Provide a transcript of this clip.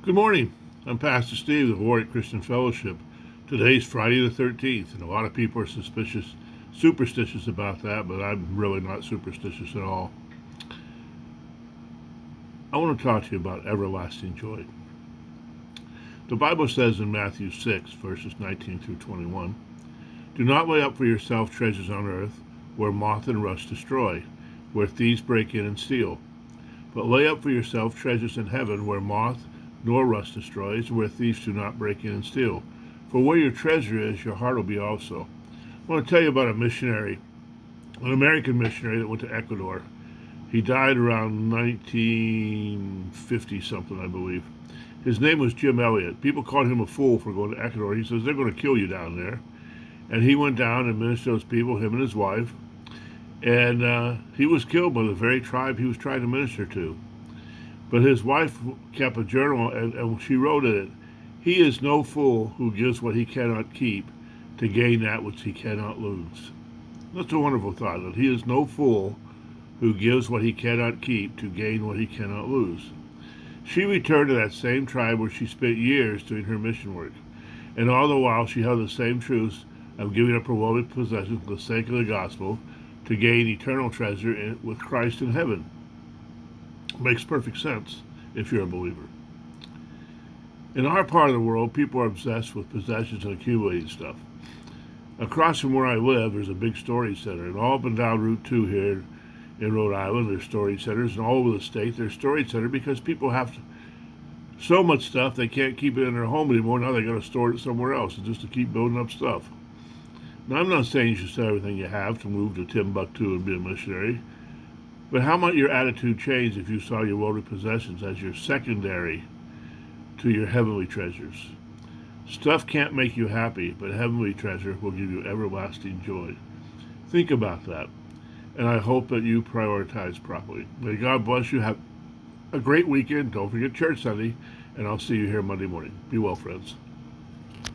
Good morning. I'm Pastor Steve of the Warwick Christian Fellowship. Today's Friday the 13th, and a lot of people are superstitious about that, but I'm really not superstitious at all. I want to talk to you about everlasting joy. The Bible says in Matthew 6, verses 19 through 21, "Do not lay up for yourself treasures on earth, where moth and rust destroy, where thieves break in and steal. But lay up for yourself treasures in heaven, where moth nor rust destroys, where thieves do not break in and steal. For where your treasure is, your heart will be also." I want to tell you about a missionary, an American missionary that went to Ecuador. He died around 1950 something, I believe. His name was Jim Elliot. People called him a fool for going to Ecuador. He says, they're going to kill you down there. And he went down and ministered to those people, him and his wife. And he was killed by the very tribe he was trying to minister to. But his wife kept a journal, and she wrote in it, "He is no fool who gives what he cannot keep to gain that which he cannot lose." That's a wonderful thought, that he is no fool who gives what he cannot keep to gain what he cannot lose. She returned to that same tribe where she spent years doing her mission work. And all the while she held the same truths of giving up her worldly possessions for the sake of the gospel to gain eternal treasure with Christ in heaven. Makes perfect sense if you're a believer. In our part of the world, people are obsessed with possessions and accumulating stuff. Across from where I live, there's a big storage center, and all up and down Route 2 here in Rhode Island, there's storage centers, and all over the state, there's storage centers because people have so much stuff they can't keep it in their home anymore. Now they got to store it somewhere else, just to keep building up stuff. Now, I'm not saying you should sell everything you have to move to Timbuktu and be a missionary. But how might your attitude change if you saw your worldly possessions as your secondary to your heavenly treasures? Stuff can't make you happy, but heavenly treasure will give you everlasting joy. Think about that, and I hope that you prioritize properly. May God bless you. Have a great weekend. Don't forget church Sunday, and I'll see you here Monday morning. Be well, friends.